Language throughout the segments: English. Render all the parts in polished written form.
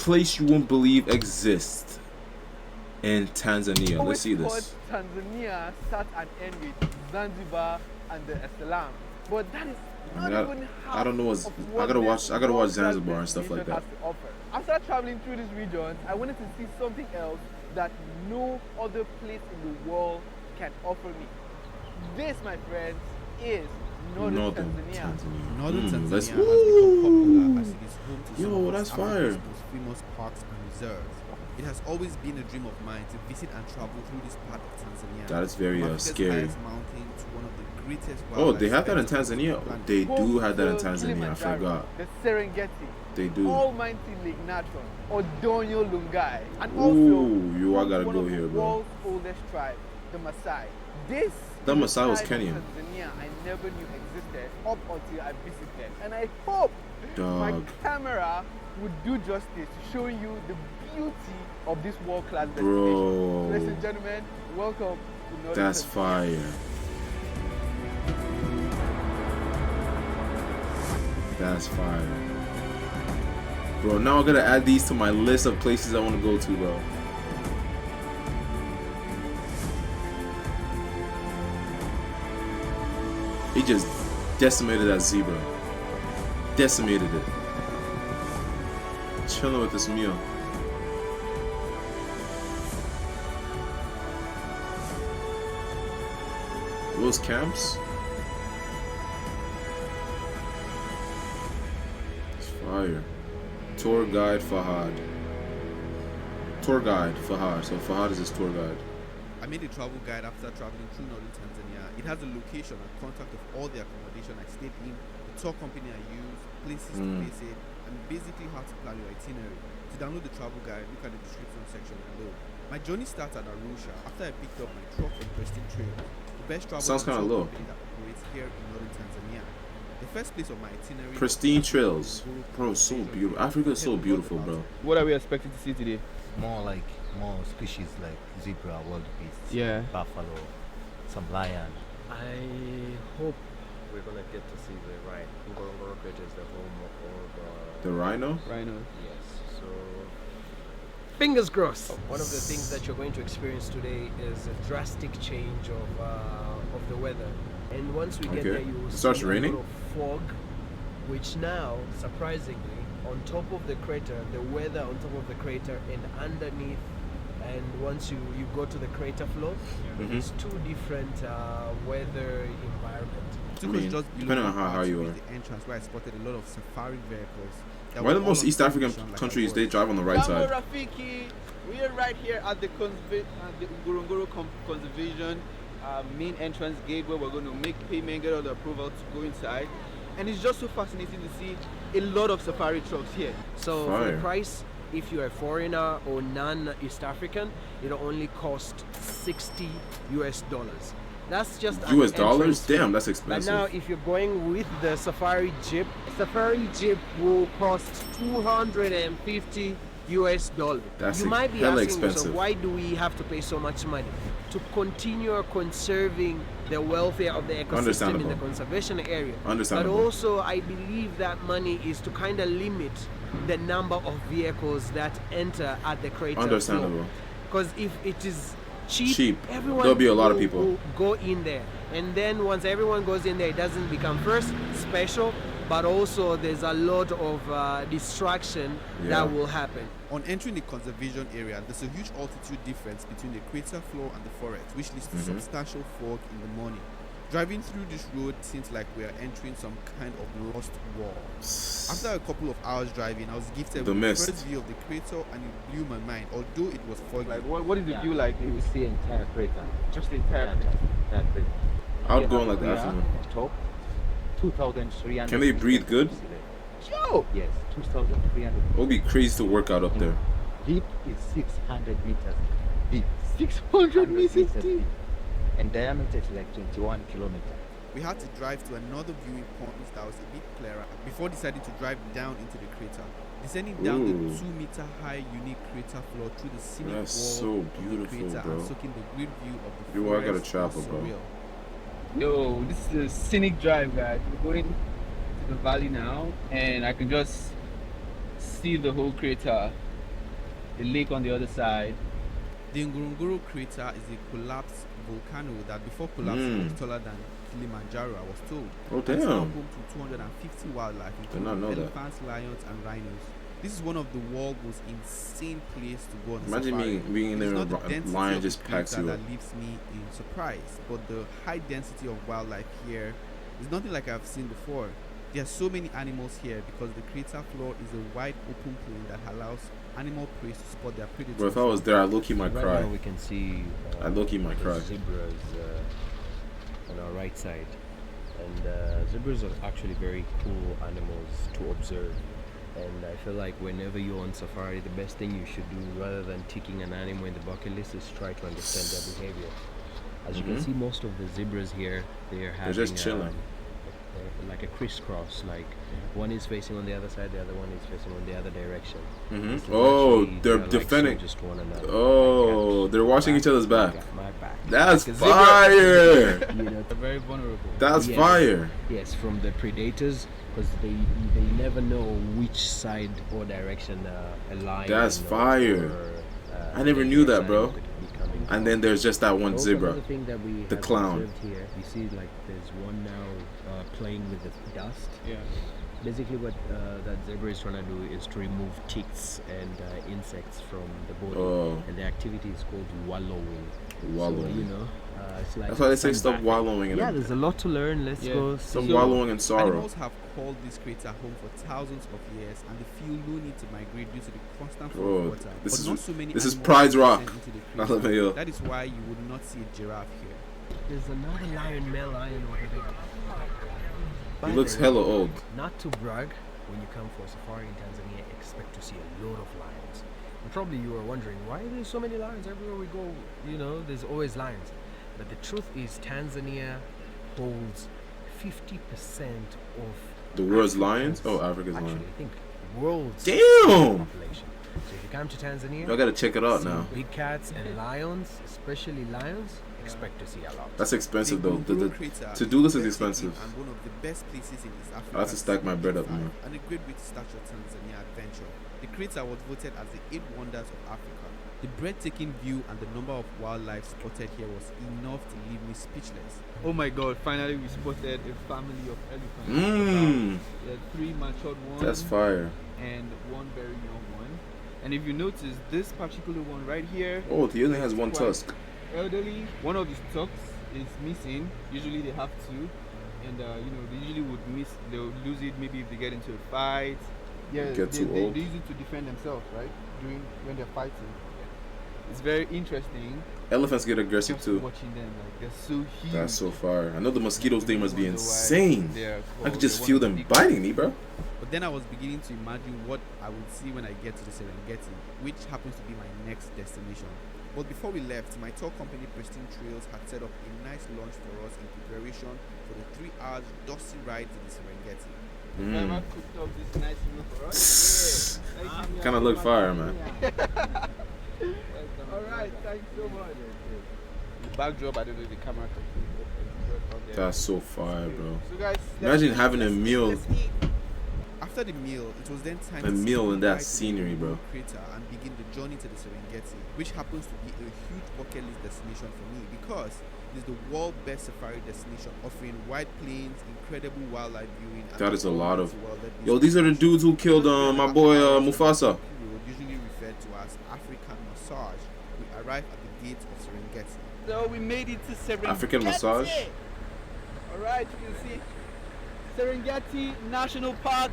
place you won't believe exists in Tanzania. Let's see this. Tanzania start and end with Zanzibar and the Islam, but that is not even half. I don't know what's. I gotta watch Zanzibar and stuff like that. After traveling through this region, I wanted to see something else that no other place in the world can offer me. This, my friends, is Northern Tanzania. Northern Tanzania has become popular as it is home to some of that's Africa's fire. most famous parks and reserves. It has always been a dream of mine to visit and travel through this part of Tanzania. That is very From Africa's scary. highest mountain to one of the greatest Oh, they have that in wildlife Tanzania. planet. They do have that in Tanzania. I forgot. The Serengeti. They do. Almighty Lake Natron, Odonyo Lungai, and Ooh, also I gotta one go of here, the bro. world's oldest tribe, the Maasai. This The Maasai was tribe in Kenyan. Tanzania I never knew existed up until I visited, and I hope my Dog. camera would do justice to showing you the beauty of this world-class Bro. destination. Ladies and gentlemen, welcome to Northern That's Tanzania. fire. That's fire. Bro, now I'm gonna add these to my list of places I want to go to, bro. He just decimated that zebra. Decimated it. Chilling with this meal. Those camps? It's fire. Tour guide Fahad. Tour guide Fahad. So Fahad is his tour guide. I made a travel guide after traveling through Northern Tanzania. It has a location and contact of all the accommodation I stayed in, the tour company I use, places to visit, and basically how to plan your itinerary. To download the travel guide, look at the description section below. My journey starts at Arusha after I picked up my truck from Preston Trail, the best travel Sounds kinda low. company that operates here in Northern Tanzania. The first place on my itinerary, Pristine trails. Bro, so beautiful. Africa is so beautiful, bro. What are we expecting to see today? More species like zebra, wildebeest, Yeah. buffalo, some lion. I hope we're gonna get to see the right. Ngorongoro Crater is the home of The rhino? Rhino. yes. So Fingers crossed. one of the things that you're going to experience today is a drastic change of the weather. And once we get Okay. there, you will It starts see raining? a lot of fog, which now, surprisingly, on top of the crater, the weather on top of the crater and underneath, and once you go to the crater floor, it's two different weather environments. it took I mean, us just below depending on the how park high to you reach are. the entrance where I spotted a lot of safari vehicles. that Why were the all most on East African position like I countries, was. they drive on the right Jambo side? Rafiki, we are right here at the Ngorongoro Conservation main entrance gate where we're going to make payment, get all the approval to go inside. And it's just so fascinating to see a lot of safari trucks here. So for Fire. the price, if you're a foreigner or non-East African, it'll only cost $60 US. That's just an US dollars? entrance fee. Damn, that's But expensive. now, if you're going with the safari jeep will cost $250 US. That's You might be hella asking yourself, expensive. why do we have to pay so much money? To continue conserving the welfare of the ecosystem in the Understandable. conservation area. Understandable. But also, I believe that money is to kind of limit the number of vehicles that enter at the crater. Understandable. Because if it is cheap, everyone There'll be a lot of will- people. will go in there. And then once everyone goes in there, it doesn't become first special, but also there's a lot of distraction Yeah. that will happen. On entering the conservation area, there's a huge altitude difference between the crater floor and the forest, which leads to substantial fog in the morning. Driving through this road seems like we are entering some kind of lost world. After a couple of hours driving, I was gifted The with mist. the first view of the crater, and it blew my mind, although it was foggy. Like, what is the view like? You will see entire crater. Just the entire Entire crater. I would Here go in now like the we are afternoon. on top, 2,300. Can they breathe good? Yo! Yes, 2,300. It would be crazy to work out up there. Deep is 600 meters deep. 600 meters deep. And diameter is like 21 kilometers. We had to drive to another viewing point that was a bit clearer before deciding to drive down into the crater. Descending down Ooh. the 2-meter high unique crater floor through the scenic That's wall so of the beautiful, crater bro. and soaking the great view of the Yo, I gotta forest travel, was bro. surreal. Yo, this is a scenic drive, guys. We're going to the valley now, and I can just see the whole crater the lake on the other side. The Ngorongoro crater is a collapsed volcano that before collapsing was taller than Kilimanjaro, I was told. Oh, And it's now damn. home to 250 wildlife, Did not know including that. elephants, lions, and rhinos. This is one of the world's most insane places to go on a Imagine safari. being in It is there not the and a density lion of the just packs crater you that up. leaves me in surprise, but the high density of wildlife here is nothing like I've seen before. There are so many animals here because the crater floor is a wide open plain that allows animal prey to spot their predators. Bro, if I was there, I'd low-key might Right cry. now we can see I'd low-key might the cry. zebras on our right side, and zebras are actually very cool animals to observe. And I feel like whenever you're on safari, the best thing you should do, rather than ticking an animal in the bucket list, is try to understand their behavior. As you can see, most of the zebras here, they're having just chilling. like a crisscross. Like one is facing on the other side, the other one is facing on the other direction. Mhm. So Oh, actually, they're like defending. soldiers to one another. Oh, Like, they're watching each other's "You back. got my back." That's Like a zebra. fire. You know, They're very vulnerable. That's Yes. fire. yes, from the predators, because they never know which side or direction a lion. That's fire. I never a knew deer that, bro. lion could be coming And from. then there's just that one Also, zebra. another thing that we The have clown. observed here, you see, like there's one now playing with the dust. Yeah. Basically, what that zebra is trying to do is to remove ticks and insects from the body, Oh. and the activity is called wallowing. So, Wallowing. you know, it's like That's why they say stop sunbathing. wallowing in Yeah, it. there's a lot to learn. Let's Yeah. go. Stop see. wallowing in sorrow. Animals have called this crater home for thousands of years, and they feel no need to migrate due to the constant flow Bro, of water. this But is- not so many this is animals Pride's are Rock. sent into the Not crater. Hill. That is why you would not see a giraffe here. There's another lion, male lion over there. By He the looks way, hella old. Not to brag, when you come for safari in Tanzania, expect to see a lot of lions. And probably you are wondering why there's so many lions everywhere we go. You know, there's always lions. But the truth is, Tanzania holds 50% of The world's Africa's- lions? Oh, Africa's actually, lion. I think world's Damn! population. So if you come to Tanzania, Y'all gotta check it out see now. big cats and lions, especially lions, expect to see a lot. That's expensive The though. Ngorongoro crater To do this is breathtaking expensive. and one of the best places in East Africa. I'll have to stack my bread up, man. And a great way to start your Tanzania adventure. The crater was voted as the 8 wonders of Africa. The breathtaking view and the number of wildlife spotted here was enough to leave me speechless. Oh my God! Finally, we spotted a family of elephants. Mmm. There are 3 matured ones That's fire. and 1 very young one. And if you notice, this particular one right here, Oh, he only has one quite tusk. elderly. One of his tucks is missing. Usually they have 2, and you know they usually would miss. They'll lose it maybe if they get into a fight. Yeah, Get they, too they, old. they use it to defend themselves, right? During when they're fighting. It's very interesting. Elephants get aggressive Just too. watching them, like they're so huge. That's so fire. I know the mosquito thing must be Wonder why insane. they're I called- could just they're feel one of them the big biting me, bro. But then I was beginning to imagine what I would see when I get to the Serengeti, which happens to be my next destination. But before we left, my tour company Pristine Trails had set up a nice lunch for us in preparation for the 3 hours dusty ride to the Serengeti. Whoever cooked up this nice meal for us. Yeah. Kinda look fire, man. Alright, thanks so much. The backdrop, I don't know if the camera can see it. That's so fire, bro. So guys, Imagine having a meal. let's eat. After the meal, it was then time A to meal say in that goodbye to the scenery, bro. Ngorongoro crater and begin the journey to the Serengeti, which happens to be a huge bucket list destination for me because it is the world's best safari destination, offering wide plains, incredible wildlife viewing. And That is a lot of. well-lit Yo, these are the dudes who killed my boy Mufasa. Usually referred to as African massage. We arrived at the gate of Serengeti. So we made it to Serengeti. African massage? Alright, you can see Serengeti National Park.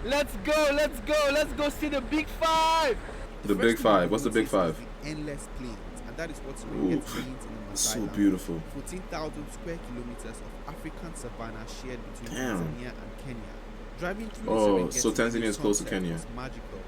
Let's go, let's go, let's go see the Big 5. The first Big thing Five. you What's the Big notice is Five? the endless plains, and that is what Ooh, Serengeti means in the Maasai So land. beautiful. 14,000 square kilometers of African savanna shared between Damn. Tanzania and Kenya. Driving through Oh, the Serengeti so Tanzania is close to sunset Kenya. was magical.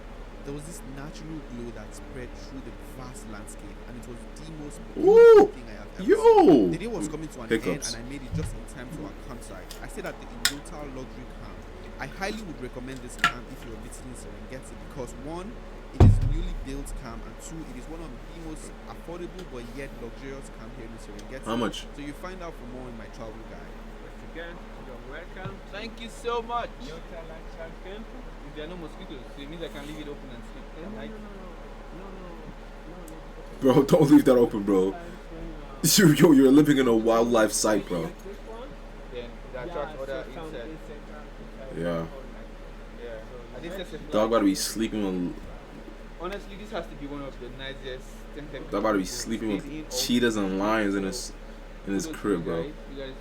There was this natural glow that spread through the vast landscape, and it was the most Ooh, beautiful thing I have ever seen. Yo! The day was coming to an Hiccups. end, and I made it just in time to our campsite. I stayed at the Indota Luxury Camp. I highly would recommend this camp if you are visiting Serengeti because 1, it is newly built camp, and 2, it is one of the most affordable but yet luxurious camp here in Serengeti. How much? So you find out for more in my travel guide. Once again, you're welcome. Thank you so much. If there are no mosquitoes, so it means I can leave it open and sleep. No, Bro, don't leave that open, bro. You're living in a wildlife site, bro. Then that attracts other insects. Yeah. Yeah. And this is a Dog about to be sleeping with. honestly, this has to be one of the nicest things. Dog about to be sleeping with cheetahs and lions in his crib, bro. You guys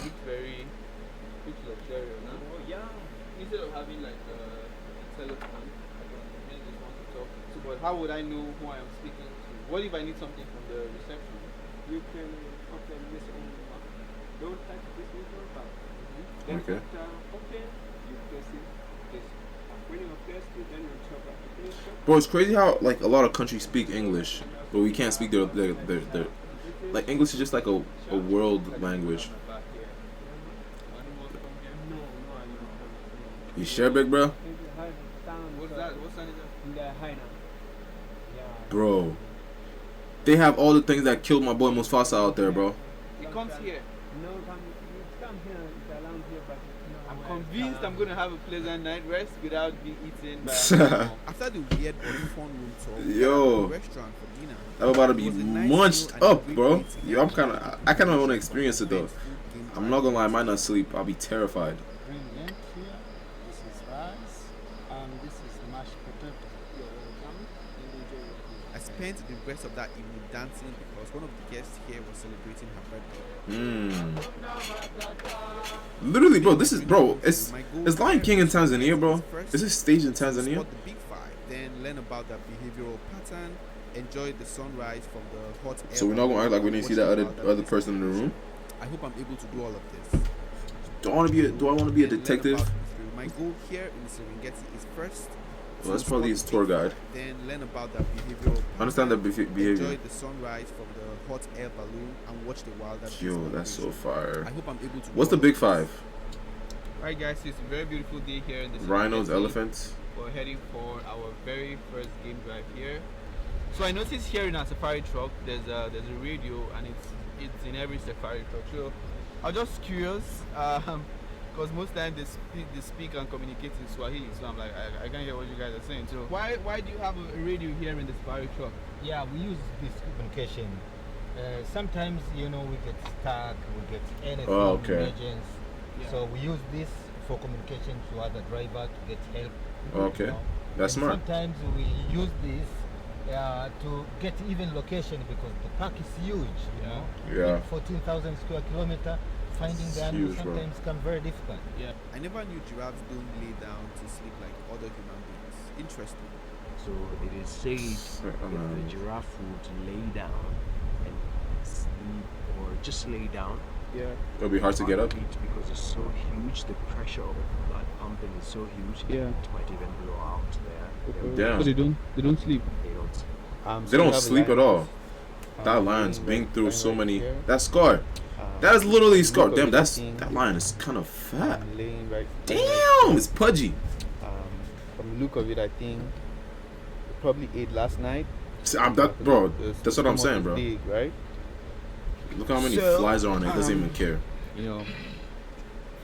look very luxurious, huh? Oh yeah. Instead of having like a telephone, I can maybe just want to talk to. But how would I know who I am speaking to? What if I need something from the reception? You can open this one. Don't touch this window, but then Okay. after open, you press it. This. When you press it, then you chop it. Finish it. Bro, it's crazy how like a lot of countries speak English, but we can't speak their like English is just like a world language. No, I don't. You share, big bro? What's that? What's that? In the high now. Yeah. Bro, they have all the things that killed my boy Mufasa out there, bro. It comes here. No, come here. It's around here, but no. I'm convinced I'm gonna have a pleasant night rest without being eaten by. After the weird but fun room tour, we Yo. went to a restaurant for dinner. I'm about to be It was a nice munched meal and a up, great bro. meeting. Yo, I kind of want to experience it though. Food came I'm right not gonna lie, I from might not sleep. I'll be terrified. Brilliant here. This is rice. This is mashed potato. You're welcome and enjoy your food. I spent the rest of that evening dancing because one of the guests here was celebrating her birthday. Literally, bro. This is it's Lion King in Tanzania, bro. Is this staged in Tanzania? Spot the big five, then learn about their behavioral pattern, enjoy the sunrise from the hot air. So we're not gonna act like we didn't see that other person in the room. I hope I'm able to do all of this. Do I want to be a Then learn detective? about the history. My goal here in Serengeti is first. Well, that's to probably spot his the tour big guide. five, then learn about their behavioral. Understand the pattern, behavior. Enjoy the sunrise from the hot air balloon and watch the wilder. Yo, that's so fire. I hope I'm able to. What's do the all big of five? Alright, guys, it's a very beautiful day here in the Rhinos, Serengeti. elephants. We're heading for our very first game drive here. So I noticed here in our safari truck there's a radio, and it's in every safari truck. So I was just curious, because most times they speak and communicate in Swahili. So I'm like, I can't hear what you guys are saying. So why do you have a radio here in the safari truck? Yeah, we use this communication. Sometimes, we get stuck, we get anything, Oh, okay. emergency. Yeah. So we use this for communication to other driver to get help. Okay, that's And smart. sometimes we use this to get even location because the park is huge. Yeah. 14,000 square kilometer. Finding It's the animal huge, bro. sometimes become very difficult. Yeah. I never knew giraffes don't lay down to sleep like other human beings. Interesting. So it is said that the giraffe would lay down and sleep or just lay down. Yeah. It'll be hard to get up. on it because it's so huge. The pressure of blood pumping is so huge. Yeah. It might even blow out there. Damn. So they don't sleep. They don't. They don't sleep at all. That lion's been through so many. That scar. That is literally scar. Damn, that lion is kind of fat. Laying right. Damn, it's pudgy. From the look of it, I think it probably ate last night. Bro, that's what I'm saying, bro. Big, right? Look how many So, flies are on it. It doesn't even care. You're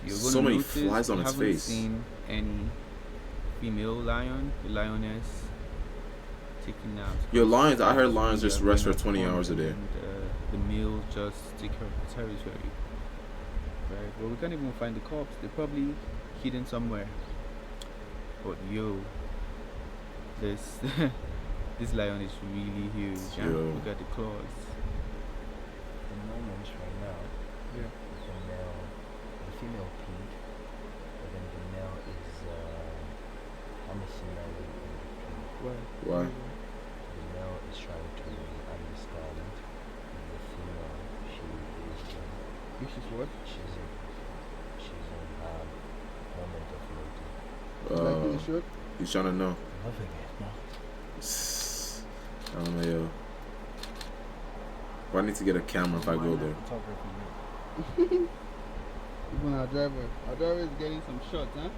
So gonna many notice flies on you its haven't face. Seen any female lion, the lioness taking naps. Yo, lions. I heard lions just rest for 20 hours a day. And, the male just take her territory. Right, but we can't even find the cops. They're probably hidden somewhere. But yo, this this lion is really huge. Huh? Yo. Look at the claws. The moment right now, Yeah. the male, the female pink, but then the male is unnecessarily in the pink. Why? The male is trying to understand the female. She is Which is what? she's in moment of mating. He's trying to know. Don't forget, no. I don't know, yo. Well, I need to get a camera if I go there. Even our driver is getting some shots, huh?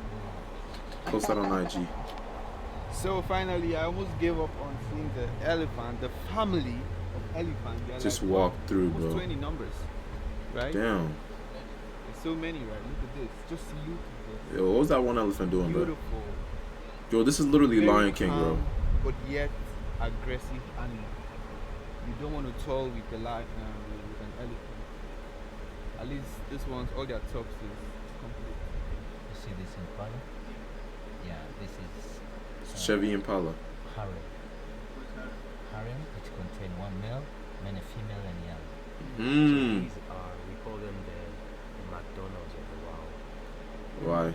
Post that on IG. So finally, I almost gave up on seeing the elephant, the family of elephant. They're Just like, walk through, almost bro. 20 numbers, right? Damn. There's so many, right? Look at this. Just look at this. Yo, what was that one elephant doing, bro? Beautiful. Yo, this is literally Very Lion King, bro. calm, but yet aggressive animal. you don't want to toll with the with an elephant. At least this one's all their tops is complete. You see this Impala? Yeah, this is Chevy Impala. harem. Harem, it contains one male, and a female and young. Hmm. These are, we call them the McDonald's of the wild. Why?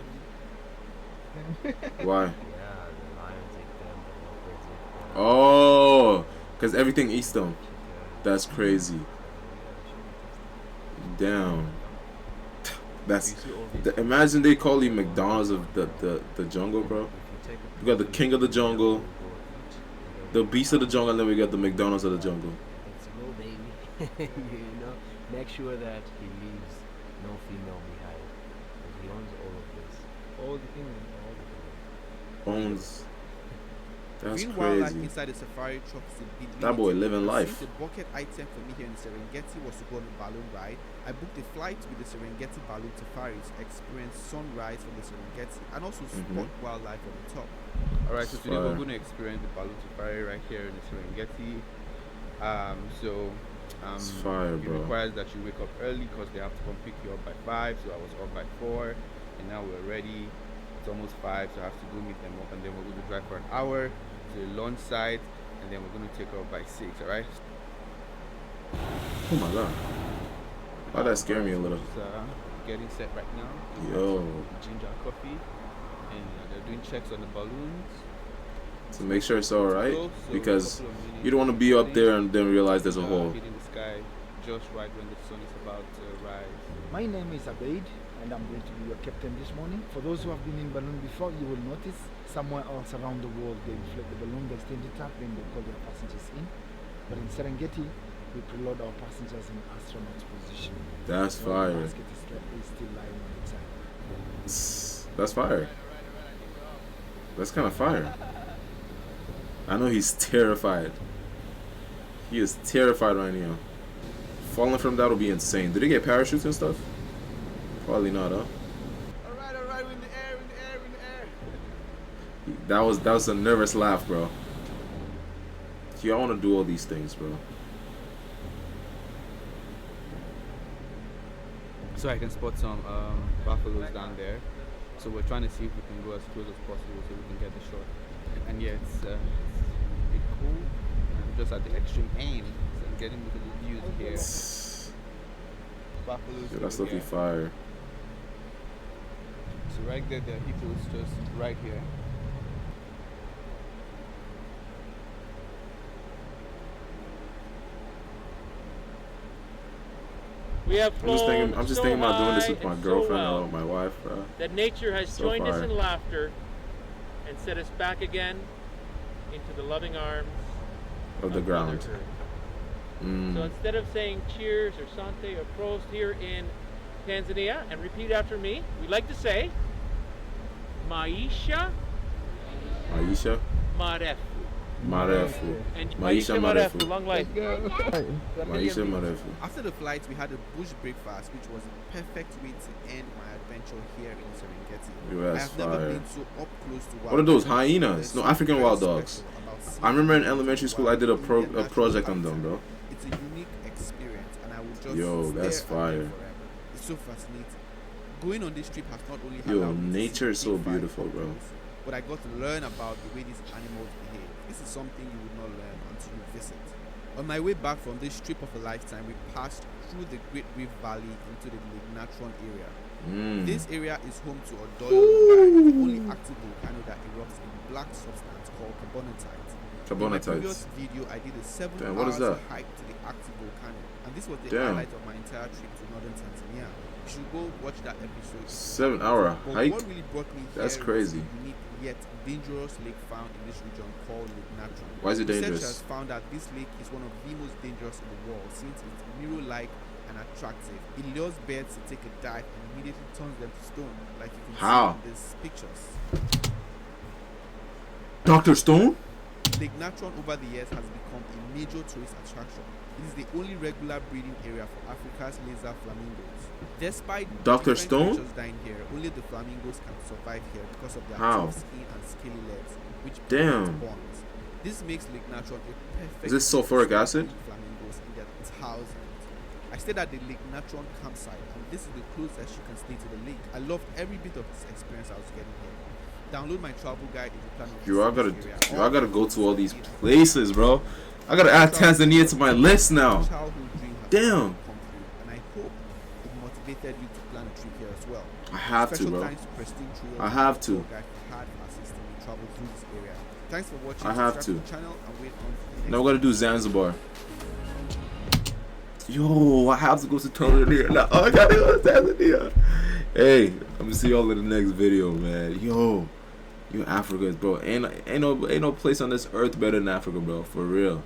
Why? Yeah, the lions eat them, the leopards eat them. Oh, because everything eats them. Chicken. That's crazy. So, yeah, it should be tasty. Damn. That's. You see all these Imagine they call you McDonald's of the jungle, bro. If you take a We got the picture, king of the you jungle, go eat, the beast of the jungle, and then we got the McDonald's of the jungle. let's go, baby. You know, make sure that he leaves no female behind. 'Cause he owns all of this. All the things. Owns. That's Green wildlife crazy. inside the safari truck is a bit That boy limited, living but life. Since the bucket item for me here in Serengeti was to go on a balloon ride, I booked a flight with the Serengeti balloon safari to experience sunrise from the Serengeti and also spot wildlife on the top. Alright, so today Fire. we're going to experience the balloon safari right here in the Serengeti. It's fire, it bro. requires that you wake up early because they have to come pick you up by 5. So I was up by 4, and now we're ready. It's almost 5, so I have to go meet them up, and then we're going to drive for an hour to the launch site, and then we're going to take off by 6. Alright. Oh my god. Why that scare me a little? Just, getting set right now. Yo. Ginger coffee, and they're doing checks on the balloons. To make sure it's alright. So, Because couple of minutes you don't want to be up there and then realize there's a uh, hole. hitting the sky just right when the sun is about to rise. My name is Abeid, and I'm going to be your captain this morning. For those who have been in balloon before, you will notice somewhere else around the world they inflate the balloon, they extend it up, then they call their passengers in. But in Serengeti, we preload our passengers in astronaut position. That's While the fire. basket is still lying on its side. That's fire. That's kind of fire. I know he's terrified. He is terrified right now. Falling from that will be insane. Did he get parachutes and stuff? Probably not, huh? Alright, we're in the air, in the air, in the air. That was a nervous laugh, bro. Yeah, I want to do all these things, bro. So I can spot some buffaloes down there. So we're trying to see if we can go as close as possible so we can get the shot. And yeah, it's pretty cool. I'm just at the extreme end, so I'm getting into the views here. Buffaloes. Yo, that's over looking here. fire. So right there, there are hippos just right here. We have flown I'm just so thinking about doing this high with my and so girlfriend well or my wife, bro. that nature has So joined us far. in laughter and set us back again into the loving arms Of the Mother ground. Earth. So Mm. instead of saying cheers or sante or prost here in Tanzania, and repeat after me, we like to say Maisha Maisha Marefu. Marefu. And Maisha Marefu. long life. Maisha Marefu. After the flight, we had a bush breakfast, which was a perfect way to end my adventure here in Serengeti. Yo, that's I have never fire. been so up close to wild What are those, animals. hyenas? There's No, something African very wild special dogs. about seeing I remember in wild elementary school I animals did a in their natural project on them, habitat. bro. It's a unique experience, and I will just Yo, that's stare at them fire. forever. It's so fascinating. Going on this trip has not only Yo, allowed me to nature is see so big five beautiful, up bro. close, but I got to learn about the way these animals behave. This is something you would not learn until you visit. On my way back from this trip of a lifetime, we passed through the Great Rift Valley into the Lake Natron area. Mm. This area is home to Odoyo Lugai, the only active volcano that erupts in black substance called carbonatite. In my previous Carbonatites. video, I did a 7 Damn, what is hours that? hike to the active volcano, and this was the Damn. highlight of my entire trip to northern Tanzania. You should go watch that episode. if you 7 want. hour But hike? what really brought me That's here crazy. was a unique yet dangerous lake found in this region called Lake Natron. Why is it Researchers dangerous? found that this lake is one of the most dangerous in the world since it's mirror-like and attractive. It lures birds to take a dive and immediately turns them to stone, like you can How? see in these pictures. Dr. Stone? Lake Natron over the years has become a major tourist attraction. It is the only regular breeding area for Africa's laser flamingos. Despite Dr. different Stone? creatures dying here, only the flamingos can survive here because of their How? tough skin and scaly legs, which Damn. prevent burns. This makes Lake Natron a perfect Is this sulfuric place acid? for flamingos in their housing. I stayed at the Lake Natron campsite, and this is the closest you can stay to the lake. I loved every bit of this experience I was getting here. Download my travel guide if you plan on visiting this area. I gotta go to all these places, bro. I gotta add Tanzania to my list now. Childhood dream has Damn. come true, and I hope it motivated you to plan a trip here as well. I have to, Special bro. thanks to Pristine Trails I have and to. tour guide for hard assisting me travel through this area. Thanks for watching. I have Subscribe to. the channel and wait on for the next Now we gotta do Zanzibar. Yo, I have to go to Tanzania. Now, I gotta go to Tanzania. Hey, I'm gonna see y'all in the next video, man. Yo, Africa, bro. Ain't no place on this earth better than Africa, bro. For real.